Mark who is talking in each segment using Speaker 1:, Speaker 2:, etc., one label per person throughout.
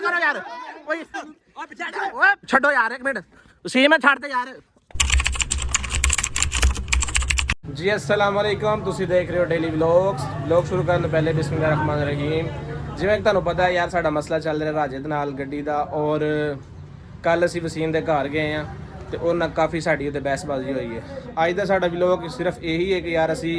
Speaker 1: करो यार ओए छड्डो यार एक मिनट सी में छੱਡ ਦੇ यार जी अस्सलाम वालेकुम ਤੁਸੀਂ ਦੇਖ ਰਹੇ ਹੋ ਡੇਲੀ ਵਲੌਗ ਸ਼ੁਰੂ ਕਰਨ ਤੋਂ ਪਹਿਲੇ ਬਿਸਮਿਲ੍ਲਾਹਿਰ ਰਹਿਮਾਨਿਰ ਰਹੀਮ ਜਿਵੇਂ ਕਿ ਤੁਹਾਨੂੰ ਪਤਾ ਹੈ ਯਾਰ ਸਾਡਾ ਮਸਲਾ ਚੱਲ ਰਿਹਾ ਰਾਜੇ ਦੇ ਨਾਲ ਗੱਡੀ ਦਾ ਔਰ ਕੱਲ ਅਸੀਂ ਵਸੀਮ ਦੇ ਘਰ ਗਏ ਆ ਤੇ ਉਹਨਾਂ ਕਾਫੀ ਸਾਡੀ ਉੱਤੇ ਬਹਿਸਬਾਜ਼ੀ ਹੋਈ ਹੈ ਅੱਜ ਦਾ ਸਾਡਾ ਵਲੌਗ ਸਿਰਫ ਇਹੀ ਹੈ ਕਿ ਯਾਰ ਅਸੀਂ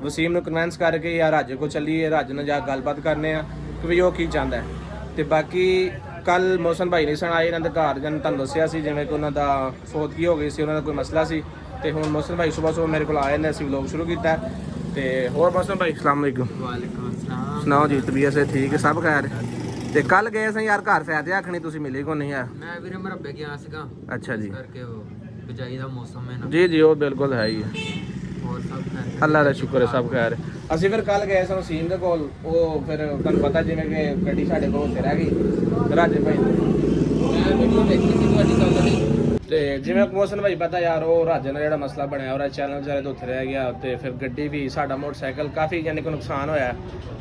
Speaker 1: ਵਸੀਮ ਨੂੰ ਕਨਵਿੰਸ ਕਰਕੇ ਯਾਰ ਰਾਜੇ ਕੋਲ ਚੱਲੀਏ ਰਾਜੇ ਨਾਲ ਜਾ ਗੱਲਬਾਤ ਕਰਨੇ ਆ ਕਿ ਵੀ ਉਹ ਕੀ ਚਾਹੁੰਦਾ ਹੈ ਤੇ ਬਾਕੀ ਕੱਲ ਮੋਹਸਨ ਭਾਈ ਨੇ ਸਣ ਆਏ ਇਹਨਾਂ ਦੇ ਘਰ ਜਨ ਤੁਹਾਨੂੰ ਦੱਸਿਆ ਸੀ ਜਿਵੇਂ ਕਿ ਉਹਨਾਂ ਦਾ ਫੌਤਗੀ ਹੋ ਗਈ ਸੀ ਉਹਨਾਂ ਦਾ ਕੋਈ ਮਸਲਾ ਸੀ ਤੇ ਹੁਣ ਮੋਹਸਨ ਭਾਈ ਸਵੇਰ ਮੇਰੇ ਕੋਲ ਆਏ ਨੇ ਅਸੀਂ ਵਲੌਗ ਸ਼ੁਰੂ ਕੀਤਾ ਤੇ ਹੋਰ ਮੋਹਸਨ ਭਾਈ अस्सलाम वालेकुम
Speaker 2: वालेकुम अस्सलाम
Speaker 1: ਸੁਣਾਓ ਜੀ ਤਬੀਅਤ ਸੇ ਠੀਕ ਹੈ ਸਭ ਖੈਰ ਤੇ ਕੱਲ ਗਏ ਸੀ ਯਾਰ ਘਰ ਫੈਦੇ ਆਖਣੀ ਤੁਸੀਂ ਮਿਲੇ ਕੋ ਨਹੀਂ ਆ
Speaker 2: ਮੈਂ ਵੀਰੇ ਮਰਬੇ ਗਿਆ ਸੀਗਾ
Speaker 1: ਅੱਛਾ ਜੀ
Speaker 2: ਕਰਕੇ ਉਹ ਬਿਜਾਈ ਦਾ ਮੌਸਮ ਹੈ ਨਾ
Speaker 1: ਜੀ ਜੀ ਉਹ ਬਿਲਕੁਲ ਹੈ ਹੀ ਹੈ
Speaker 2: ਹੋਰ ਸਭ ਖੈਰ
Speaker 1: ਅੱਲਾ ਦਾ ਸ਼ੁਕਰ ਹੈ ਸਭ ਖੈਰ ਅਸੀਂ ਫਿਰ ਕੱਲ ਗਏ ਸਾਂ ਸੀਨ ਦੇ ਕੋਲ ਉਹ ਫਿਰ ਤੁਹਾਨੂੰ ਪਤਾ ਜਿਵੇਂ ਕਿ ਗੱਡੀ ਸਾਡੇ ਕੋਲ ਉੱਥੇ ਰਹਿ ਗਈ ਰਾਜੇ ਭਾਈ
Speaker 2: ਮੈਂ ਵੀਡੀਓ ਦੇਖੀ ਸੀ ਤੁਹਾਡੀ ਕੱਲ ਦੀ
Speaker 1: ਤੇ ਜਿਵੇਂ ਮੋਹਸਨ ਭਾਈ ਪਤਾ ਯਾਰ ਉਹ ਰਾਜੇ ਨਾਲ ਜਿਹੜਾ ਮਸਲਾ ਬਣਿਆ ਉਹਦਾ ਚੈਨਲ ਵਿਚਾਰੇ ਤੋਂ ਉੱਥੇ ਰਹਿ ਗਿਆ ਤੇ ਫਿਰ ਗੱਡੀ ਵੀ ਸਾਡਾ ਮੋਟਰਸਾਈਕਲ ਕਾਫੀ ਯਾਨੀ ਕਿ ਨੁਕਸਾਨ ਹੋਇਆ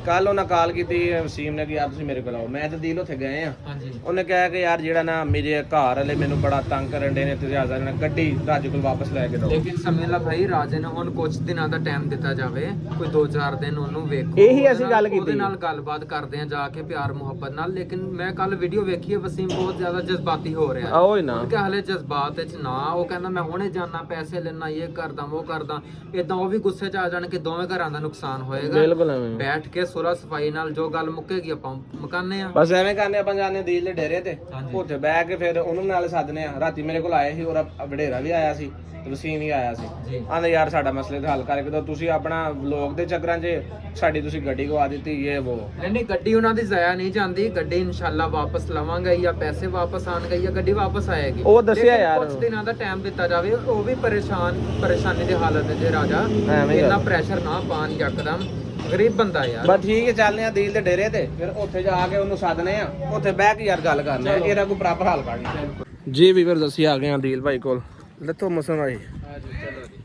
Speaker 1: ਕੱਲ ਉਹਨਾਂ ਕਾਲ ਕੀਤੀ ਵਸੀਮ ਨੇ ਕਿ ਯਾਰ ਤੁਸੀਂ ਮੇਰੇ ਕੋਲ ਆਓ ਮੈਂ ਤੇ ਦਿਲ ਉੱਥੇ ਗਏ ਆ
Speaker 2: ਹਾਂਜੀ
Speaker 1: ਉਹਨੇ ਕਿਹਾ ਕਿ ਯਾਰ ਜਿਹੜਾ ਨਾ ਮੇਰੇ ਘਰ ਵਾਲੇ ਮੈਨੂੰ ਬੜਾ ਤੰਗ ਕਰਨ ਦੇ ਨੇ ਤੇ ਜ਼ਿਆਦਾ ਨਾ ਗੱਡੀ ਰਾਜੇ ਕੋਲ ਵਾਪਸ ਲੈ ਕੇ ਦਿਓ
Speaker 2: ਲੇਕਿਨ ਸਮਝ ਲਾ ਭਾਈ ਰਾਜੇ ਨੇ ਹੁਣ ਕੁਝ ਦਿਨਾਂ ਦਾ ਟਾਈਮ ਦਿੱਤਾ ਜਾਵੇ ਕੋਈ 2-4 ਦਿਨ ਉਹਨੂੰ ਵੇਖੋ
Speaker 1: ਇਹੀ ਅਸੀਂ ਗੱਲ ਕੀਤੀ
Speaker 2: ਉਹਦੇ ਨਾਲ ਗੱਲਬਾਤ ਕਰਦੇ ਆ ਜਾ ਕੇ ਪਿਆਰ ਮੁਹੱਬਤ ਨਾਲ ਲੇਕਿਨ ਮੈਂ ਕੱਲ ਵੀਡੀਓ ਵੇਖੀ ਹੈ ਵਸੀਮ ਬਹੁਤ ਜ਼ਿਆਦਾ ਜਜ਼ਬਾਤੀ ਹੋ ਰਿਹਾ
Speaker 1: ਆਓ ਹੀ ਨਾ
Speaker 2: ਕਿ ਹਲੇ ਜਜ਼ਬਾਤ ਵਿੱਚ ਨਾ ਉਹ ਕਹਿੰਦਾ ਮੈਂ ਹੁਣੇ ਜਾਣਾ ਪੈਸੇ ਲੈਣਾ ਇਹ ਕਰਦਾ ਉਹ ਕਰਦਾ ਇਦਾਂ ਉਹ ਵੀ ਗੁੱਸੇ 'ਚ ਆ ਜਾਣ ਕਿ ਦੋਵੇਂ ਘਰਾਂ ਦਾ ਨੁਕਸਾਨ ਹੋਏਗਾ
Speaker 1: ਬਿਲਕੁਲ ਐਵੇਂ
Speaker 2: ਬੈਠ ਕੇ ਸੁਲਾ ਸਫਾਈ ਨਾਲ ਜੋ ਗੱਲ ਮੁੱਕੇਗੀ ਆਪਾਂ ਮੁਕਾਨੇ ਆ
Speaker 1: ਬਸ ਐਵੇਂ ਕਰਨੇ ਆਪਾਂ ਜਾਂਦੇ ਦੀਲ ਦੇ ਡੇਰੇ ਤੇ
Speaker 2: ਹਾਂਜੀ।
Speaker 1: ਉੱਥੇ ਬਹਿ ਕੇ ਫਿਰ ਉਹਨੂੰ ਨਾਲ ਸੱਦਨੇ ਆ ਰਾਤੀ ਮੇਰੇ ਕੋਲ ਆਏ ਸੀ ਔਰ ਵਡੇਰਾ ਵੀ ਆਇਆ ਸੀ ਤੇ ਵਸੀਮ ਵੀ ਆਇਆ ਸੀ
Speaker 2: ਜੀ
Speaker 1: ਆਂਦੇ ਯਾਰ ਸਾਡਾ ਮਸਲੇ ਦਾ ਹੱਲ ਕਰਕੇ ਦਿਓ ਤੁਸੀਂ ਆਪਣਾ ਵਲੌਗ ਦੇ ਚੱਕਰਾਂ 'ਚ ਸਾਡੀ ਤੁਸੀਂ ਗੱਡੀ ਗਵਾ ਦਿੱਤੀ ਇਹ ਉਹ
Speaker 2: ਨਹੀਂ ਗੱਡੀ ਉਹਨਾਂ ਦੀ ਜ਼ਾਇਆ ਨਹੀਂ ਜਾਂਦੀ ਗੱਡੀ ਇਨਸ਼ਾਅੱਲਾ ਵਾਪਸ ਲਵਾਂਗੇ ਜਾਂ ਪੈਸੇ ਵਾਪਸ ਆਣਗੇ ਜਾਂ ਗੱਡੀ ਵਾਪਸ ਆਏਗੀ
Speaker 1: ਉਹ ਦੱਸਿਆ
Speaker 2: ਲੇਕਿਨ
Speaker 1: ਯਾਰ
Speaker 2: ਕੁਝ ਦਿਨਾਂ ਦਾ ਟਾਈਮ ਦਿੱਤਾ ਜਾਵੇ ਉਹ ਵੀ ਪਰੇਸ਼ਾਨੀ ਦੀ ਹਾਲਤ ਹੈ ਜੇ ਰਾਜਾ
Speaker 1: ਐਵੇਂ
Speaker 2: ਇੰਨਾ ਪ੍ਰੈਸ਼ਰ ਨਾ ਪਾਣ ਯਕਦਮ ਗਰੀਬ ਬੰਦਾ ਯਾਰ
Speaker 1: ਬਸ ਠੀਕ ਹੈ ਚੱਲਨੇ ਆ ਦੀਲ ਦੇ ਡੇਰੇ ਤੇ ਫਿਰ ਉੱਥੇ ਜਾ ਕੇ ਉਹਨੂੰ ਸੱਦਨੇ ਆ ਉੱਥੇ ਬਹਿ ਕੇ ਯਾਰ ਗੱਲ ਕਰਨੇ ਆ ਇਹਦਾ ਕੋਈ ਪ੍ਰੋਪਰ ਹੱਲ ਕਰਨੀ ਜੀ ਵੀਰ ਅਸੀਂ ਆ ਗਏ ਆ ਦੀਲ ਭਾਈ ਕੋਲ ਲੱਥੋ ਮਸਨ ਭਾਈ
Speaker 2: ਚਲੋ ਜੀ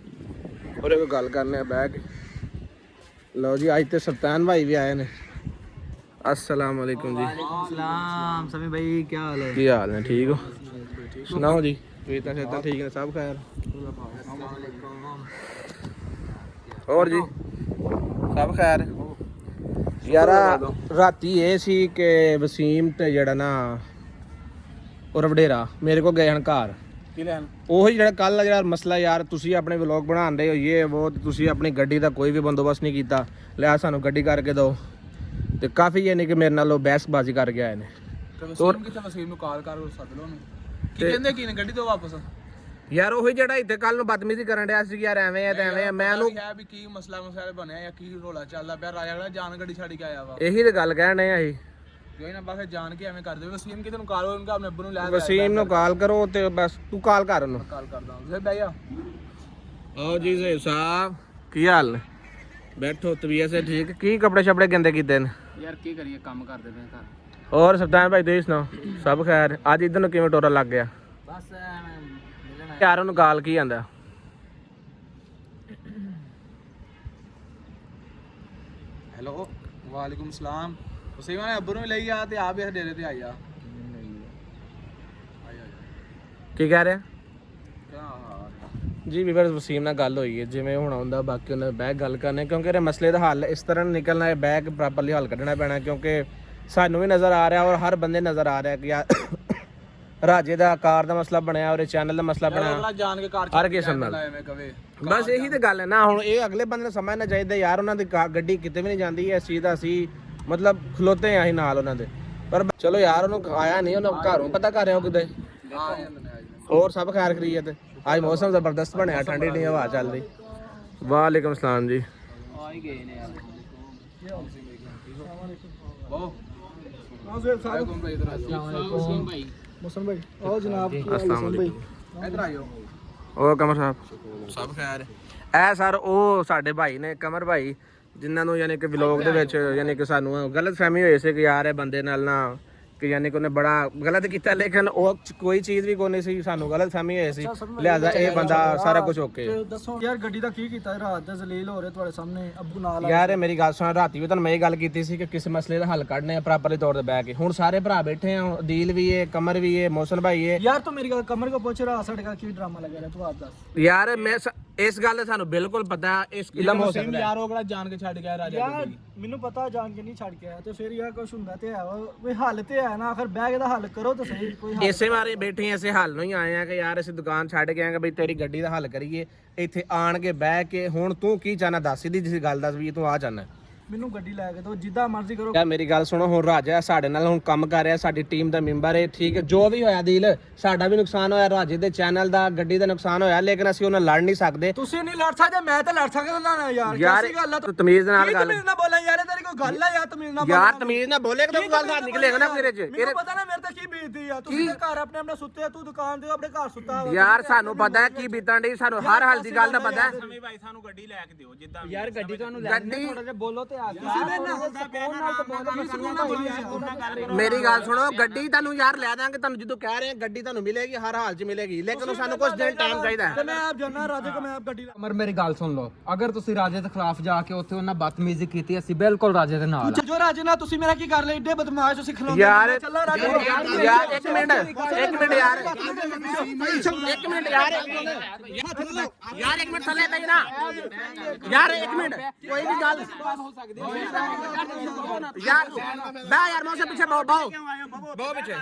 Speaker 1: ਉਹਦੇ ਕੋਲ ਗੱਲ ਕਰਨੇ ਆ ਬਹਿ ਕੇ ਲਓ ਜੀ ਅੱਜ ਤੇ ਸੁਲਤਾਨ ਭਾਈ ਵੀ ਆਏ ਨੇ अस्सलाम वालेकुम जी
Speaker 2: सलाम समी भाई क्या हाल है
Speaker 1: की हाल है ठीक हो सुनाओ जी रीता शेता ठीक है सब खैर और जी सब खैर यार राती ये सी कि वसीम ते जड़ा ना और वडेरा मेरे को गए हन घर ਉਹੀ ਜਿਹੜਾ ਕੱਲ ਜਿਹੜਾ ਮਸਲਾ ਯਾਰ ਤੁਸੀਂ ਆਪਣੇ ਵਲੌਗ ਬਣਾਉਂਦੇ ਹੋ ਇਹ ਉਹ ਤੁਸੀਂ ਆਪਣੀ ਗੱਡੀ ਦਾ ਕੋਈ ਵੀ ਬੰਦੋਬਸਤ ਨਹੀਂ ਕੀਤਾ ਲਿਆ ਸਾਨੂੰ ਗੱਡੀ ਕਰਕੇ ਦਿਓ ਤੇ ਕਾਫੀ ਯਾਨੀ ਕਿ ਮੇਰੇ ਨਾਲ ਉਹ ਬਹਿਸਬਾਜ਼ੀ ਕਰ ਗਿਆ ਇਹਨੇ
Speaker 3: ਵਸੀਮ ਕਿੱਥੇ ਵਸੀਮ ਨੂੰ ਕਾਲ ਕਰ ਸੱਦ ਲਓ ਉਹਨੂੰ ਕੀ ਕਹਿੰਦੇ ਕੀ ਨੇ ਗੱਡੀ ਤੋਂ ਵਾਪਸ
Speaker 1: ਯਾਰ ਉਹੀ ਜਿਹੜਾ ਇੱਥੇ ਕੱਲ ਨੂੰ ਬਦਤਮੀਜ਼ੀ ਕਰਨ ਡਿਆ ਸੀ ਯਾਰ ਐਵੇਂ ਆ ਤੇ ਐਵੇਂ ਆ ਮੈਂ ਉਹਨੂੰ
Speaker 3: ਕਿਹਾ ਵੀ ਕੀ ਮਸਲਾ ਬਣਿਆ ਜਾਂ ਕੀ ਰੋਲਾ ਚੱਲਦਾ ਪਿਆ ਰਾਜਾ ਕਿਹੜਾ ਜਾਨ ਗੱਡੀ ਛੱਡ ਕੇ ਆਇਆ ਵਾ
Speaker 1: ਇਹੀ ਤੇ ਗੱਲ ਕਹਿਣ ਡਏ ਆ ਅਸੀਂ
Speaker 3: ਕੋਈ ਨਾ ਬਸ ਜਾਣ ਕੇ ਐਵੇਂ ਕਰਦੇ ਵਸੀਮ ਕਿਤੇ ਨੂੰ ਕਾਲ ਉਹਨੂੰ ਆਪਣੇ ਅੱਬੂ ਨੂੰ ਲੈ
Speaker 1: ਵਸੀਮ ਨੂੰ ਕਾਲ ਕਰੋ ਤੇ ਬਸ ਤੂੰ ਕਾਲ ਕਰ ਉਹਨੂੰ
Speaker 3: ਕਾਲ ਕਰਦਾ ਫਿਰ ਬਹਿ ਜਾ
Speaker 1: ਆਓ ਜੀ ਸੇ ਸਾਹਿਬ ਕੀ ਹਾਲ ਨੇ ਬੈਠੋ ਤਬੀਅਤ ਸੇ ਠੀਕ ਕੀ ਕੱਪੜੇ ਛਪੜੇ ਗੰਦੇ ਕੀਤੇ ਨੇ
Speaker 2: ਯਾਰ ਕੀ ਕਰੀਏ ਕੰਮ ਕਰਦੇ ਪਏ ਘਰ
Speaker 1: ਹੋਰ ਸੁਲਤਾਨ ਭਾਈ ਤੁਸੀਂ ਸੁਣਾਓ ਸਭ ਖੈਰ ਅੱਜ ਇਧਰ ਨੂੰ ਕਿਵੇਂ ਟੋਰਾ ਲੱਗ ਗਿਆ
Speaker 2: ਬਸ ਮਿਲਣਾ
Speaker 1: ਯਾਰ ਉਹਨੂੰ ਗਾਲ ਕੀ ਆਂਦਾ
Speaker 3: ਹੈਲੋ ਵਾਲੇਕੁਮ ਸਲਾਮ ਵਸੀਮ ਨੇ ਅੱਬੂ ਨੂੰ ਵੀ ਲਈ ਆ ਤੇ ਆਪ ਵੀ ਡੇਰੇ ਤੇ ਆਈ ਆ
Speaker 1: ਕੀ ਕਹਿ ਰਿਹਾ
Speaker 3: ਕਿਆ
Speaker 1: ਜੀ ਵੀਵਰਸ ਵਸੀਮ ਨਾਲ ਗੱਲ ਹੋਈ ਹੈ ਜਿਵੇਂ ਹੁਣ ਆਉਂਦਾ ਬਾਕੀ ਉਹਨਾਂ ਬਹਿ ਗੱਲ ਕਰਨੇ ਕਿਉਂਕਿ ਇਹ ਮਸਲੇ ਦਾ ਹੱਲ ਇਸ ਤਰ੍ਹਾਂ ਨਿਕਲਣਾ ਹੈ ਬਹਿ ਕੇ ਪ੍ਰੋਪਰਲੀ ਹੱਲ ਕੱਢਣਾ ਪੈਣਾ ਕਿਉਂਕਿ ਸਾਨੂੰ ਵੀ ਨਜ਼ਰ ਆ ਰਿਹਾ ਔਰ ਹਰ ਬੰਦੇ ਨਜ਼ਰ ਆ ਰਿਹਾ ਕਿ ਯਾਰ ਰਾਜੇ ਦਾ ਕਾਰ ਦਾ ਮਸਲਾ ਬਣਿਆ ਔਰ ਚੈਨਲ ਦਾ ਮਸਲਾ ਬਣਿਆ
Speaker 3: ਜਾਣ ਕੇ ਕਾਰ
Speaker 1: ਹਰ ਕਿਸਮ ਨਾਲ
Speaker 3: ਐਵੇਂ ਕਵੇ
Speaker 1: ਬਸ ਇਹੀ ਤੇ ਗੱਲ ਹੈ ਨਾ ਹੁਣ ਇਹ ਅਗਲੇ ਬੰਦੇ ਨੂੰ ਸਮਝਣਾ ਚਾਹੀਦਾ ਯਾਰ ਉਹਨਾਂ ਦੀ ਗੱਡੀ ਕਿਤੇ ਵੀ ਨਹੀਂ ਜਾਂਦੀ ਇਸ ਚੀਜ਼ ਦਾ ਅਸੀਂ ਮਤਲਬ ਖਲੋਤੇ ਆ ਅਸੀਂ ਨਾਲ ਉਹਨਾਂ ਦੇ ਪਰ ਚਲੋ ਯਾਰ ਉਹਨੂੰ ਆਇਆ ਨਹੀਂ ਉਹਨਾਂ ਘਰੋਂ ਪਤਾ ਕਰ ਰਿਹਾ ਉਹ ਕਿਤੇ ਹੋਰ ਸਭ ਖੈਰ ਖਰੀਅਤ ਅੱਜ ਮੌਸਮ ਜ਼ਬਰਦਸਤ ਬਣਿਆ ਠੰਡੀ ਠੰਡੀ ਹਵਾ ਚੱਲ ਰਹੀ ਵਾਲੇਕੁਮ ਸਲਾਮ ਜੀ
Speaker 2: ਆ ਹੀ ਗਏ ਨੇ ਯਾਰ
Speaker 3: ਬਹੁ
Speaker 2: ਵਸੀਮ ਭਾਈ
Speaker 3: ਮੁਸਲਮ ਭਾਈ ਆਓ ਜਨਾਬ
Speaker 1: अस्सलाम वालेकुम
Speaker 3: ਇਧਰ ਆਇਓ
Speaker 1: ਉਹ ਕਮਰ ਸਾਹਿਬ ਸਭ ਖੈਰ ਐ ਸਰ ਉਹ ਸਾਡੇ ਭਾਈ ਨੇ ਕਮਰ ਭਾਈ ਜਿਨ੍ਹਾਂ ਨੂੰ ਯਾਨੀ ਕਿ ਵਲੌਗ ਦੇ ਵਿੱਚ ਯਾਨੀ ਕਿ ਸਾਨੂੰ ਗਲਤ ਫਹਿਮੀ ਹੋਈ ਸੀ ਕਿ ਯਾਰ ਇਹ ਬੰਦੇ ਨਾਲ ਨਾ ਕਿ ਯਾਨੀ ਕਿ ਉਹਨੇ ਬੜਾ ਗਲਤ ਕੀਤਾ, ਲੇਕਿਨ ਉਹ ਕੋਈ ਚੀਜ਼ ਵੀ ਕੋਈ ਨਹੀਂ ਸੀ, ਸਾਨੂੰ ਗਲਤ ਫਹਿਮੀ ਹੋਈ ਸੀ, ਲਿਹਾਜ਼ਾ ਇਹ ਬੰਦਾ ਸਾਰਾ ਕੁਝ ਓਕੇ।
Speaker 4: ਦੱਸੋ ਯਾਰ ਗੱਡੀ ਦਾ ਕੀ ਕੀਤਾ ਰਾਤ ਦਾ ਜ਼ਲੀਲ ਹੋ ਰਿਹਾ ਤੁਹਾਡੇ ਸਾਹਮਣੇ ਅੱਬੂ ਨਾਲ
Speaker 1: ਯਾਰ ਮੇਰੀ ਗੱਲ ਸੁਣ, ਰਾਤੀ ਵੀ ਤੁਹਾਨੂੰ ਮੈਂ ਇਹ ਗੱਲ ਕੀਤੀ ਸੀ ਕਿ ਕਿਸੇ ਮਸਲੇ ਦਾ ਹੱਲ ਕੱਢਨੇ ਆ ਪ੍ਰੋਪਰਲੀ ਤੌਰ ਤੇ ਬਹਿ ਕੇ। ਹੁਣ ਸਾਰੇ ਭਰਾ ਬੈਠੇ ਆ, ਦੀਲ ਵੀ ਹੈ, ਕਮਰ ਵੀ ਹੈ, ਮੋਹਸਨ ਭਾਈ ਹੈ।
Speaker 4: ਯਾਰ ਤੂੰ ਮੇਰੀ ਗੱਲ ਕਮਰ ਕੋ ਪੁੱਛ ਰਹਾ ਸਾਡੇ ਨਾਲ ਕੀ ਡਰਾਮਾ ਲੱਗਿਆ ਰਿਹਾ ਤੂੰ ਆਪ ਦੱਸ।
Speaker 1: ਯਾਰ ਮੈਂ ਇਸ ਗੱਲ ਦਾ ਸਾਨੂੰ ਬਿਲਕੁਲ ਪਤਾ, ਇਸ ਇਲਮ ਹੋ ਸਕਦਾ
Speaker 3: ਯਾਰ ਉਹ ਕਿਹੜਾ ਜਾਣ ਕੇ ਛੱਡ ਗਿਆ ਰਾਜਾ
Speaker 4: ਯਾਰ ਮੈਨੂੰ ਪਤਾ ਜਾਣ ਕੇ ਨਹੀਂ ਛੱਡ ਕੇ ਆਇਆ ਤੇ ਫਿਰ ਯਾਰ ਕੁਝ ਹੁੰਦਾ ਤੇ ਹੈ ਕੋਈ ਹੱਲ ਤੇ ਹੈ ਨਾ, ਆਖਰ ਬਹਿ ਕੇ ਦਾ ਹੱਲ ਕਰੋ ਤਾਂ ਸਹੀ ਕੋਈ ਹੱਲ।
Speaker 1: ਇਸੇ ਬਾਰੇ ਬੈਠੇ ਐਸੇ ਹੱਲ ਨੂੰ ਹੀ ਆਏ ਆ ਕਿ ਯਾਰ ਅਸੀਂ ਦੁਕਾਨ ਛੱਡ ਕੇ ਆਂਗੇ ਬਈ ਤੇਰੀ ਗੱਡੀ ਦਾ ਹੱਲ ਕਰੀਏ, ਇੱਥੇ ਆਣ ਕੇ ਬਹਿ ਕੇ। ਹੁਣ ਤੂੰ ਕੀ ਚਾਹਨਾ ਦੱਸ, ਸਿੱਧੀ ਜਿਹੀ ਗੱਲ ਦੱਸ ਵੀ ਤੂੰ ਆ ਚਾਹਨਾ।
Speaker 4: ਮੈਨੂੰ ਗੱਡੀ ਲੈ ਕੇ ਦਿਓ ਜਿੱਦਾਂ ਮਰਜ਼ੀ ਕਰੋ।
Speaker 1: ਯਾਰ ਮੇਰੀ ਗੱਲ ਸੁਣੋ, ਹੁਣ ਰਾਜਾ ਸਾਡੇ ਨਾਲ ਹੁਣ ਕੰਮ ਕਰ ਰਿਹਾ, ਸਾਡੀ ਟੀਮ ਦਾ ਮੈਂਬਰ ਹੈ, ਠੀਕ ਹੈ। ਜੋ ਵੀ ਹੋਇਆ ਦਿਲ, ਸਾਡਾ ਵੀ ਨੁਕਸਾਨ ਹੋਇਆ, ਰਾਜੇ ਦੇ ਚੈਨਲ ਦਾ, ਗੱਡੀ ਦਾ ਨੁਕਸਾਨ ਹੋਇਆ, ਲੇਕਿਨ ਅਸੀਂ ਉਹਨਾਂ ਲੜ ਨਹੀਂ ਸਕਦੇ।
Speaker 4: ਤੁਸੀਂ ਨਹੀਂ ਲੜ ਸਕਦੇ, ਮੈਂ ਤਾਂ ਲੜ ਸਕਦਾ ਨਾ ਯਾਰ।
Speaker 1: ਯਾਰ
Speaker 4: ਕੀ ਗੱਲ ਆ
Speaker 1: ਤੂੰ ਤਮੀਜ਼ ਨਾਲ ਗੱਲ,
Speaker 4: ਤਮੀਜ਼ ਨਾਲ ਬੋਲਾਂ ਯਾਰ, ਤੇਰੀ ਕੋਈ ਗੱਲ ਆ ਯਾਰ ਤਮੀਜ਼ ਨਾਲ
Speaker 1: ਯਾਰ ਤਮੀਜ਼ ਨਾਲ ਬੋਲੇ ਕਿ ਗੱਲ ਬਾਹਰ ਨਿਕਲੇਗਾ ਨਾ ਤੇਰੇ ਚ।
Speaker 4: ਮੈਨੂੰ ਪਤਾ ਨਾ ਮੇਰੇ ਤੇ ਕੀ ਬੀਤਦੀ ਆ, ਤੁਸੀਂ ਤਾਂ ਘਰ ਆਪਣੇ ਸੁੱਤੇ ਆ, ਤੂੰ ਦੁਕਾਨ ਤੇ ਆਪਣੇ ਘਰ ਸੁੱਤਾ ਵਾ।
Speaker 1: ਯਾਰ ਸਾਨੂੰ ਪਤਾ ਹੈ ਕੀ ਬੀਤਣ ਡਈ, ਸਾਨੂੰ ਹਰ ਹਾਲ ਦੀ ਗੱਲ ਦਾ ਪਤਾ ਹੈ।
Speaker 3: ਸਮੀ ਭਾਈ ਸਾਨੂੰ ਗੱਡੀ ਲੈ ਕੇ ਦਿਓ ਜਿੱਦਾਂ
Speaker 4: ਯਾਰ ਗੱਡੀ ਤੁਹਾਨੂੰ
Speaker 1: ਗੱਡੀ
Speaker 4: ਥੋੜਾ ਜਿਹਾ ਬੋਲੋ ਤੇ ਆ
Speaker 1: ਮੇਰੀ ਗੱਲ ਸੁਣੋ, ਗੱਡੀ ਤੁਹਾਨੂੰ ਯਾਰ ਲੈ ਦਾਂਗੇ, ਤੁਹਾਨੂੰ ਜਦੋਂ ਕਹਿ ਰਹੇ ਆ ਗੱਡੀ ਤੁਹਾਨੂੰ ਮਿਲੇਗੀ, ਹਰ ਹਾਲ 'ਚ ਮਿਲੇਗੀ, ਲੇਕਿਨ ਸਾਨੂੰ ਕੁਝ ਦਿਨ ਟਾਈਮ ਚਾਹੀਦਾ ਹੈ।
Speaker 4: ਮੈਂ ਆਪ ਜਾਣਾ ਰਾਜੇ ਕੋ, ਮੈਂ ਆਪ ਗੱਡੀ
Speaker 2: ਮਰ ਮੇਰੀ ਗੱਲ ਸੁਣ ਲਓ, ਅਗਰ ਤੁਸੀਂ ਰਾਜੇ ਦੇ ਖਿਲਾਫ ਜਾ ਕੇ ਉੱਥੇ ਉਹਨਾਂ ਬਦਤਮੀਜ਼ੀ ਕੀਤੀ, ਅਸੀਂ ਬਿਲਕੁਲ ਰਾਜੇ ਦੇ ਨਾਲ ਆ।
Speaker 4: ਜੋ ਰਾਜੇ ਨਾਲ ਤੁਸੀਂ ਮੇਰਾ ਕੀ ਕਰ ਲਿਆ, ਏਡੇ ਬਦਮਾਸ਼ ਤੁਸੀਂ ਖਲੋਂਦੇ
Speaker 1: ਯਾਰ
Speaker 4: ਚੱਲਾ ਰਾਜੇ
Speaker 1: ਯਾਰ ਇੱਕ ਮਿੰਟ ਯਾਰ, ਇੱਕ ਮਿੰਟ ਯਾਰ, ਇੱਕ ਮਿੰਟ ਯਾਰ, ਇੱਕ ਮਿੰਟ ਥੱਲੇ ਪਈ ਨਾ ਯਾਰ, ਇੱਕ ਮਿੰਟ ਕੋਈ ਵੀ ਗੱਲ ਯਾਰ, ਬੈ ਯਾਰ ਮੋਸੇ ਪਿੱਛੇ ਬਹੁਤ ਪਿੱਛੇ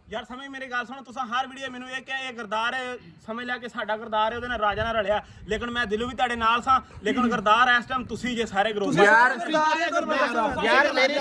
Speaker 3: ਯਾਰ ਸਮਝ ਮੇਰੀ ਗੱਲ ਸੁਣ, ਤੁਸੀਂ ਹਰ ਵੀਡੀਓ ਮੈਨੂੰ ਇਹ ਕਿਹਾ ਇਹ ਗਰਦਾਰ ਹੈ, ਸਮਝ ਲਿਆ ਕਿ ਸਾਡਾ ਗਰਦਾਰ ਹੈ, ਉਹਦੇ ਨਾਲ ਰਾਜਾ ਨਾਲ ਰਲਿਆ, ਲੇਕਿਨ ਮੈਂ ਦਿਲੋਂ ਵੀ ਤੁਹਾਡੇ ਨਾਲ ਸਾਂ, ਲੇਕਿਨ ਗਰਦਾਰ ਇਸ ਟਾਈਮ ਤੁਸੀਂ ਜੇ ਸਾਰੇ ਗਰੋਹ
Speaker 1: ਯਾਰ ਮੇਰੀ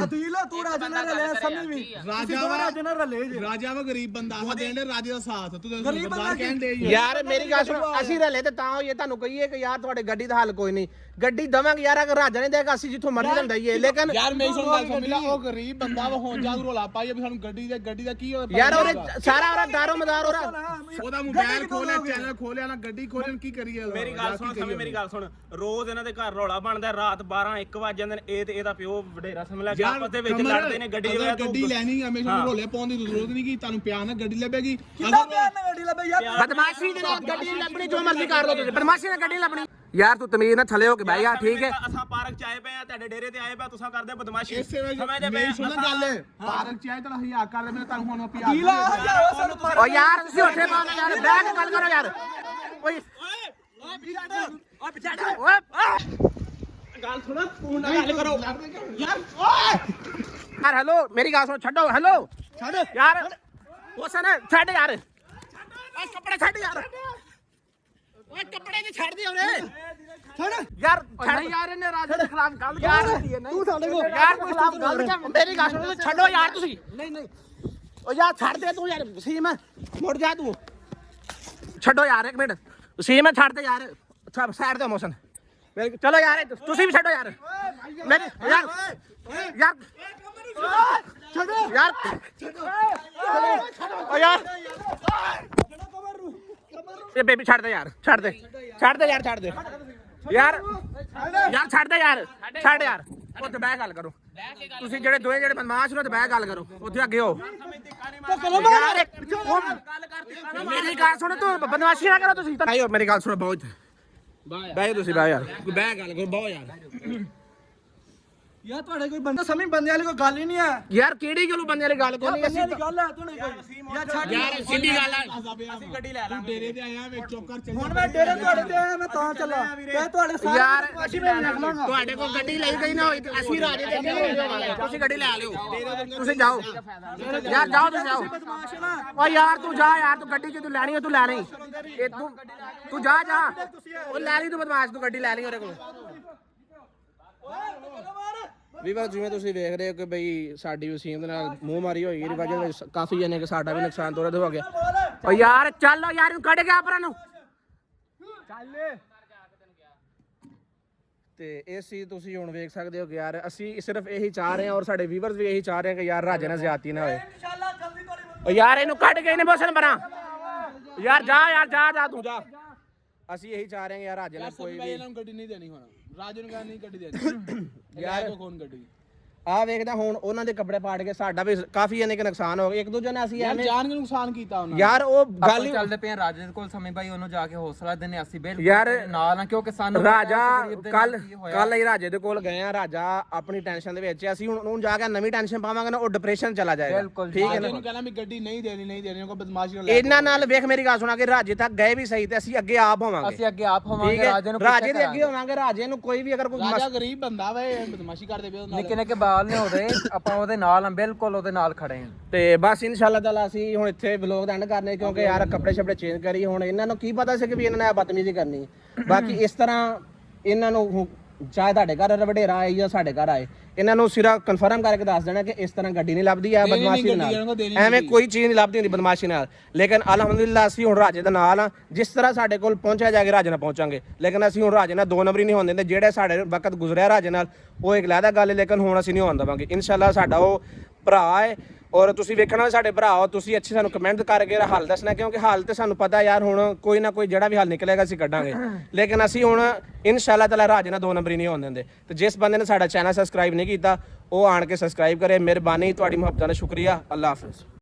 Speaker 4: ਅਦੀਲ ਤੂੰ ਰਾਜੇ ਨਾਲ ਰਲਿਆ, ਸਮਝ ਵੀ ਰਾਜੇ ਨਾਲ ਰਲੇ ਜੇ।
Speaker 3: ਰਾਜਾ ਵਾ ਗਰੀਬ ਬੰਦਾ ਵਾ, ਦੇਣ ਰਾਜੇ ਦਾ ਸਾਥ, ਤੂੰ
Speaker 4: ਗਰੀਬ ਬੰਦਾ
Speaker 3: ਕਹਿੰਦੇ
Speaker 1: ਯਾਰ ਮੇਰੀ ਗੱਲ ਸੁਣੋ, ਅਸੀਂ ਰਲੇ ਤੇ ਤਾਂ ਹੋਈਏ, ਤੁਹਾਨੂੰ ਕਹੀਏ ਕਿ ਯਾਰ ਤੁਹਾਡੇ ਗੱਡੀ ਦਾ ਹੱਲ ਕੋਈ ਨਹੀਂ, ਗੱਡੀ ਦਵਾਂਗੇ ਯਾਰ, ਅਗਰ ਰਾਜਾ ਨੇ ਦੇਗਾ ਅਸੀਂ ਜਿੱਥੋਂ ਮਰਜ਼ੀ ਲੰਦਾ ਦਈਏ, ਲੇਕਿਨ
Speaker 3: ਯਾਰ ਮੇਰੀ ਸੁਣ ਗੱਲ ਸਮਝ ਲੈ, ਉਹ ਗਰੀਬ ਬੰਦਾ ਵਾ, ਹੁਣ ਜਾ ਰੋਲਾ ਪਾਈਏ ਵੀ ਸਾਨੂੰ ਗੱਡੀ ਦਾ ਕੀ
Speaker 1: ਯਾਰ ਉਹਦੇ ਸਾਰਾ ਉਹਦਾ ਦਾਰੋ ਮਦਾਰ
Speaker 3: ਉਹਦਾ ਮੋਬਾਈਲ ਖੋਲਿਆ, ਚੈਨਲ ਖੋਲਿਆ ਨਾ, ਗੱਡੀ ਖੋਲਣ ਕੀ ਕਰੀਏ। ਮੇਰੀ ਗੱਲ ਸੁਣ ਸਮਝ, ਮੇਰੀ ਗੱਲ ਸੁਣ, ਰੋਜ਼ ਇਹਨਾਂ ਦੇ ਘਰ ਰੌਲਾ ਬਣਦਾ, ਰਾਤ 12-1 ਵਜ ਜਾਂਦੇ ਨੇ, ਇਹ ਤੇ ਇਹਦਾ ਪਿਓ ਵਡੇਰਾ ਸਮਝ ਲੈ, ਆਪਸ ਦੇ ਵਿੱਚ ਲੜਦੇ ਨੇ ਗੱਡੀ ਦੇ। ਗੱਡੀ ਲੈਣੀ ਹਮੇਸ਼ਾ ਰੋਲੇ ਪਾਉਣ ਦੀ ਜ਼ਰੂਰਤ ਨਹੀਂ ਕਿ ਤੁਹਾਨੂੰ ਪਿਆਰ ਨਾਲ ਗੱਡੀ ਲੱਭੇਗੀ।
Speaker 4: ਕਿੰਨਾ ਪਿਆਰ ਨਾਲ ਗੱਡੀ ਲੱਭੇ ਯਾਰ,
Speaker 1: ਬਦਮਾਸ਼ੀ ਦੇ ਨਾਲ ਗੱਡੀ ਲੱਭਣੀ, ਜੋ ਮਰਜ਼ੀ ਕਰ ਲਓ ਤੁਸੀਂ, ਬਦਮਾਸ਼ੀ ਨਾਲ ਗੱਡੀ ਲੱਭਣੀ। ਯਾਰ ਤੂੰ ਤਮੀਜ਼ ਨਾਲ ਥੱਲੇ ਹੋ ਕੇ ਬਹਿ ਜਾ, ਠੀਕ ਹੈ।
Speaker 3: ਅਸਾਂ ਪਾਰਕ ਚ ਆਏ ਪਏ ਆ, ਤੁਹਾਡੇ ਡੇਰੇ ਤੇ ਆਏ ਪਏ, ਤੁਸੀਂ ਕਰਦੇ ਬਦਮਾਸ਼ੀ।
Speaker 5: ਮੇਰੀ ਸੁਣ ਗੱਲ, ਪਾਰਕ ਚ ਆਏ ਤਾਂ ਅਸੀਂ ਆ ਕਰ ਲੈਂਦੇ, ਤੁਹਾਨੂੰ ਹੁਣ ਪਿਆਰ
Speaker 1: ਓ ਯਾਰ ਤੁਸੀਂ ਉੱਥੇ ਪਾਓ ਯਾਰ, ਬਹਿ ਕੇ ਗੱਲ ਕਰੋ ਯਾਰ। ਓਏ ਓਏ
Speaker 3: ਗੱਲ ਸੁਣੋ, ਤੂੰ ਨਾ ਗੱਲ ਕਰੋ
Speaker 1: ਯਾਰ। ਹੈਲੋ ਮੇਰੀ ਗੱਲ ਸੁਣ, ਛੱਡੋ, ਹੈਲੋ ਛੱਡ ਯਾਰ, ਉਸ ਨੇ ਛੱਡ ਯਾਰ, ਓਏ ਕੱਪੜੇ ਛੱਡ ਯਾਰ, ਓਏ ਕੱਪੜੇ ਨਹੀਂ ਛੱਡਦੇ ਉਹਨੇ, ਛੱਡ ਯਾਰ, ਛੱਡ ਯਾਰ, ਇਹਨੇ ਰਾਜੇ ਦੇ ਖਿਲਾਫ ਗੱਲ ਕੀਤੀ ਹੈ।
Speaker 4: ਤੂੰ ਸਾਡੇ ਕੋਲ
Speaker 1: ਯਾਰ ਤੂੰ ਖਿਲਾਫ ਗੱਲ ਕਰ, ਮੇਰੀ ਗੱਲ ਸੁਣ, ਛੱਡੋ ਯਾਰ ਤੁਸੀਂ। ਨਹੀਂ ਓ ਯਾਰ ਛੱਡ ਦੇ ਤੂੰ ਯਾਰ, ਵਸੀਮ ਮੁੜ ਜਾ ਤੂੰ, ਛੱਡੋ ਯਾਰ, ਇੱਕ ਮਿੰਟ ਵਸੀਮ ਛੱਡ ਦੇ ਯਾਰ, ਸਾਈਡ ਤੇ ਮੋਸ਼ਨ, ਚਲੋ ਯਾਰ ਤੁਸੀਂ ਵੀ ਛੱਡੋ ਯਾਰ, ਮੇਰੇ ਯਾਰ ਯਾਰ ਛੱਡੋ ਯਾਰ, ਓ ਯਾਰ ਇਹ ਬੇਬੀ ਛੱਡ ਦੇ ਯਾਰ, ਛੱਡ ਦੇ ਯਾਰ, ਛੱਡ ਦੇ ਯਾਰ, ਯਾਰ ਛੱਡ ਦੇ ਯਾਰ, ਛੱਡ ਯਾਰ, ਉੱਥੇ ਬਹਿ ਗੱਲ ਕਰੋ ਤੁਸੀਂ, ਜਿਹੜੇ ਦੋਵੇਂ ਜਿਹੜੇ ਬਦਮਾਸ਼ ਨੇ, ਬਹਿ ਗੱਲ ਕਰੋ, ਉੱਥੇ ਅੱਗੇ ਹੋ ਯਾਰ। ਮੇਰੀ ਗੱਲ ਸੁਣੋ, ਤੂੰ ਬਦਮਾਸ਼ੀ ਨਾ ਕਰੋ ਤੁਸੀਂ, ਆਇਓ ਮੇਰੀ ਗੱਲ ਸੁਣੋ, ਬਹੁਤ ਬਹਿ ਤੁਸੀਂ, ਬਹਿ ਯਾਰ, ਬਹਿ ਗੱਲ ਕਰੋ, ਬਹੁਤ ਯਾਰ।
Speaker 4: ਯਾਰ ਤੁਹਾਡੇ ਕੋਈ ਬੰਦਾ ਸਮਝ ਬੰਦੇ ਵਾਲੀ ਕੋਈ ਗੱਲ ਹੀ ਨਹੀਂ ਹੈ
Speaker 1: ਯਾਰ। ਕਿਹੜੀ ਗੱਲੋਂ ਬੰਦੇ ਵਾਲੀ ਗੱਲ ਕੋਈ ਨਹੀਂ,
Speaker 4: ਬੰਦੇ ਦੀ ਗੱਲ ਹੈ ਤੁਹਾਡੇ ਕੋਈ ਯਾਰ ਛੱਡ
Speaker 1: ਯਾਰ ਸਿੱਧੀ ਗੱਲ ਹੈ।
Speaker 3: ਅਸੀਂ ਗੱਡੀ ਲੈ ਲਾਂਗੇ।
Speaker 5: ਡੇਰੇ ਤੇ ਆਇਆ ਵੇ ਚੌਕਰ ਚੱਲ
Speaker 4: ਹੁਣ ਮੈਂ ਡੇਰੇ ਤੁਹਾਡੇ ਤੇ ਆਇਆ, ਮੈਂ ਤਾਂ ਚੱਲਾ ਤੇ ਤੁਹਾਡੇ ਸਾਰੇ
Speaker 1: ਯਾਰ
Speaker 4: ਪਾਸ਼ੀ ਮੈਂ ਲਿਖ ਲਾਂਗਾ।
Speaker 1: ਤੁਹਾਡੇ ਕੋਲ ਗੱਡੀ ਲਈ ਗਈ ਨਾ ਹੋਈ ਤੇ ਅਸੀਂ ਰਾਜੇ ਦੇ ਅੱਗੇ ਤੁਸੀਂ ਗੱਡੀ ਲੈ ਲਿਓ, ਤੁਸੀਂ ਜਾਓ ਯਾਰ, ਜਾਓ ਤੁਸੀਂ ਜਾਓ।
Speaker 4: ਬਦਮਾਸ਼ ਨਾ
Speaker 1: ਓ ਯਾਰ ਤੂੰ ਜਾ ਯਾਰ, ਤੂੰ ਗੱਡੀ ਜੇ ਤੂੰ ਲੈਣੀ ਹੈ ਤੂੰ ਲੈ ਲਈ, ਇਹ ਤੂੰ ਜਾ ਉਹ ਲੈ ਲਈ, ਤੂੰ ਬਦਮਾਸ਼, ਤੂੰ ਗੱਡੀ ਲੈ ਲਈ ਉਹਦੇ ਕੋਲ। ਵੀ ਬਸ ਜਿਵੇਂ ਤੁਸੀਂ ਵੇਖ ਰਹੇ ਹੋ ਕਿ ਬਈ ਸਾਡੀ ਵਸੀਮ ਦੇ ਨਾਲ ਮੂੰਹ ਮਾਰੀ ਹੋਈ, ਇਹਦੀ ਵਜ੍ਹਾ ਨਾਲ ਕਾਫੀ ਜਣੇ ਕਿ ਸਾਡਾ ਵੀ ਨੁਕਸਾਨ ਥੋੜਾ ਹੋ ਗਿਆ। ਓ ਯਾਰ ਚੱਲ ਯਾਰ, ਇਹਨੂੰ ਕੱਢ ਗਿਆ ਪਰਾਂ ਨੂੰ,
Speaker 4: ਚੱਲ
Speaker 1: ਤੇ ਇਹ ਚੀਜ਼ ਤੁਸੀਂ ਹੁਣ ਵੇਖ ਸਕਦੇ ਹੋ ਕਿ ਯਾਰ ਅਸੀਂ ਸਿਰਫ ਇਹੀ ਚਾਹ ਰਹੇ ਹਾਂ, ਔਰ ਸਾਡੇ ਵੀਵਰਸ ਵੀ ਇਹੀ ਚਾਹ ਰਹੇ ਕਿ ਯਾਰ ਰਾਜੇ ਨਾਲ ਜ਼ਿਆਦਤੀ ਨਾ ਹੋਏ।
Speaker 4: ਇਨਸ਼ਾਅੱਲਾ ਜਲਦੀ ਤੁਹਾਡੀ
Speaker 1: ਓ ਯਾਰ ਇਹਨੂੰ ਕੱਢ ਕੇ ਇਹਨੇ ਬੋਸਨ ਬਣਾ ਯਾਰ, ਜਾ ਯਾਰ, ਜਾ ਤੂੰ ਜਾ। ਅਸੀਂ ਇਹੀ ਚਾਹ ਰਹੇ ਹਾਂ ਯਾਰ ਰਾਜੇ ਨਾਲ ਕੋਈ ਵੀ
Speaker 5: ਇਹਨਾਂ ਨੂੰ ਗੱਡੀ ਨਹੀਂ ਦੇਣੀ, ਹੁਣ ਰਾਜੂ ਨੂੰ ਕਹਿੰਦਾ ਨਹੀਂ ਗੱਡੀ ਦੇਣੀ। ਯਾਰ ਕੋ ਕੌਣ ਗੱਡੀ
Speaker 1: ਆ ਵੇਖਦਾ ਹੁਣ ਉਹਨਾਂ ਦੇ ਕੱਪੜੇ ਪਾੜ ਕੇ ਸਾਡਾ ਵੀ ਕਾਫੀ ਯਾਨੀ ਕਿ ਨੁਕਸਾਨ ਹੋ ਗਿਆ ਇੱਕ ਦੂਜੇ ਨੇ ਅਸੀਂ ਐਵੇਂ
Speaker 5: ਜਾਨ ਕੇ ਨੁਕਸਾਨ ਕੀਤਾ ਉਹਨਾਂ
Speaker 1: ਯਾਰ ਉਹ ਗੱਲ
Speaker 2: ਚੱਲਦੇ ਪਏ ਰਾਜੇ ਦੇ ਕੋਲ ਸਮੇਂ ਭਾਈ ਉਹਨੂੰ ਜਾ ਕੇ ਹੌਸਲਾ ਦਿੰਨੇ ਅਸੀਂ ਬਿਲਕੁਲ
Speaker 1: ਯਾਰ
Speaker 2: ਨਾਲ ਆ ਕਿਉਂਕਿ ਸਾਨੂੰ
Speaker 1: ਰਾਜਾ ਕੱਲ ਹੀ ਰਾਜੇ ਦੇ ਕੋਲ ਗਏ ਆ ਰਾਜਾ ਆਪਣੀ ਟੈਨਸ਼ਨ ਦੇ ਵਿੱਚ ਅਸੀਂ ਹੁਣ ਉਹਨੂੰ ਜਾ ਕੇ ਨਵੀਂ ਟੈਨਸ਼ਨ ਪਾਵਾਂਗੇ ਨਾ ਉਹ ਡਿਪਰੈਸ਼ਨ ਚਲਾ ਜਾਏਗਾ ਠੀਕ ਹੈ ਨਾ
Speaker 5: ਇਹਨੂੰ ਕਹਿੰਦਾ ਵੀ ਗੱਡੀ ਨਹੀਂ ਦੇਣੀ ਕੋਈ ਬਦਮਾਸ਼ੀ ਨਾਲ
Speaker 1: ਇਹਨਾਂ ਨਾਲ ਵੇਖ ਮੇਰੀ ਗੱਲ ਸੁਣਾ ਕੇ ਰਾਜੇ ਤੱਕ ਗਏ ਵੀ ਸਹੀ ਤੇ ਅਸੀਂ ਅੱਗੇ ਆਪ ਹੋਵਾਂਗੇ
Speaker 2: ਅਸੀਂ ਅੱਗੇ ਆਪ ਹੋਵਾਂਗੇ ਰਾਜੇ ਨੂੰ
Speaker 1: ਰਾਜੇ ਦੇ ਅੱਗੇ ਹੋਵਾਂਗੇ ਰਾਜੇ ਨੂੰ ਕੋਈ ਵੀ ਅਗਰ ਕੋਈ
Speaker 5: ਰਾਜਾ ਗਰੀਬ ਬੰਦਾ ਵੇ ਬਦਮਾਸ਼ੀ ਕਰਦੇ ਪਿਆ ਉਹਦੇ ਨਾਲ
Speaker 2: ਨਿੱਕੇ ਨਿੱਕੇ ਬਾਲ ਨੇ ਉਹਦੇ ਆਪਾਂ ਉਹਦੇ ਨਾਲ ਆ ਬਿਲਕੁਲ ਉਹਦੇ ਨਾਲ ਖੜੇ ਹਾਂ
Speaker 1: ਤੇ ਬਸ ਇਨਸ਼ਾਅੱਲਾ ਤਾਲਾ ਅਸੀਂ ਹੁਣ ਇੱਥੇ ਵਲੌਗ ਦਾ ਐਂਡ ਕਰਨੇ ਕਿਉਂਕਿ ਯਾਰ ਕੱਪੜੇ ਛਪੜੇ ਚੇਂਜ ਕਰੀ ਹੁਣ ਇਹਨਾਂ ਨੂੰ ਕੀ ਪਤਾ ਸੀ ਕਿ ਵੀ ਇਹਨਾਂ ਨੇ ਬਦਤਮੀਜ਼ੀ ਕਰਨੀ ਬਾਕੀ ਇਸ ਤਰ੍ਹਾਂ ਇਹਨਾਂ ਨੂੰ ਚਾਹੇ ਤੁਹਾਡੇ ਘਰ ਵਡੇਰਾ ਆਏ ਜਾਂ ਸਾਡੇ ਘਰ ਆਏ ਇਹਨਾਂ ਨੂੰ ਸਿਰਾ ਕਨਫਰਮ ਕਰਕੇ ਦੱਸ ਦੇਣਾ ਕਿ ਇਸ ਤਰ੍ਹਾਂ ਗੱਡੀ ਨਹੀਂ ਲੱਭਦੀ ਐ ਬਦਮਾਸ਼ੀ ਦੇ ਨਾਲ ਐਵੇਂ ਕੋਈ ਚੀਜ਼ ਨਹੀਂ ਲੱਭਦੀ ਹੁੰਦੀ ਬਦਮਾਸ਼ੀ ਨਾਲ ਲੇਕਿਨ ਅਲਹਮਦੁਲਿਲਾ ਅਸੀਂ ਹੁਣ ਰਾਜੇ ਦੇ ਨਾਲ ਆ ਜਿਸ ਤਰ੍ਹਾਂ ਸਾਡੇ ਕੋਲ ਪਹੁੰਚਿਆ ਜਾ ਕੇ ਰਾਜੇ ਨਾਲ ਪਹੁੰਚਾਂਗੇ ਲੇਕਿਨ ਅਸੀਂ ਹੁਣ ਰਾਜੇ ਨਾਲ 2 ਨੰਬਰੀ ਨਹੀਂ ਹੋਣ ਦਿੰਦੇ ਜਿਹੜੇ ਸਾਡੇ ਵਕਤ ਗੁਜ਼ਰਿਆ ਰਾਜੇ ਨਾਲ ਉਹ ਇੱਕ ਅਲੱਗ ਗੱਲ ਹੈ ਲੇਕਿਨ ਹੁਣ ਅਸੀਂ ਨਹੀਂ ਹੋਣ ਦੇਵਾਂਗੇ ਇਨਸ਼ਾਅੱਲਾ ਸਾਡਾ ਉਹ ਭਰਾ ਹੈ ਔਰ ਤੁਸੀਂ ਵੇਖਣਾ ਸਾਡੇ ਭਰਾ ਹੋ ਤੁਸੀਂ ਅੱਛੇ ਸਾਨੂੰ ਕਮੈਂਟ ਕਰਕੇ ਹੱਲ ਦੱਸਣਾ ਕਿਉਂਕਿ ਹੱਲ ਤੇ ਸਾਨੂੰ ਪਤਾ ਯਾਰ ਹੁਣ ਕੋਈ ਨਾ ਕੋਈ ਜਿਹੜਾ ਵੀ ਹੱਲ ਨਿਕਲੇਗਾ ਅਸੀਂ ਕੱਢਾਂਗੇ ਲੇਕਿਨ ਅਸੀਂ ਹੁਣ ਇਨਸ਼ਾਅੱਲਾ ਤਾਲਾ ਰਾਜੇ ਨਾਲ 2 ਨੰਬਰੀ ਨਹੀਂ ਹੋਣ ਦਿੰਦੇ ਤੇ ਜਿਸ ਬੰਦੇ ਨੇ ਸਾਡਾ ਚੈਨਲ ਸਬਸਕ੍ਰਾਈਬ ਨਹੀਂ ਕੀਤਾ ਉਹ ਆਣ ਕੇ ਸਬਸਕ੍ਰਾਈਬ ਕਰੇ ਮਿਹਰਬਾਨੀ ਤੁਹਾਡੀ ਮੁਹੱਬਤਾਂ ਦਾ ਸ਼ੁਕਰੀਆ ਅੱਲਾ ਹਾਫਿਜ਼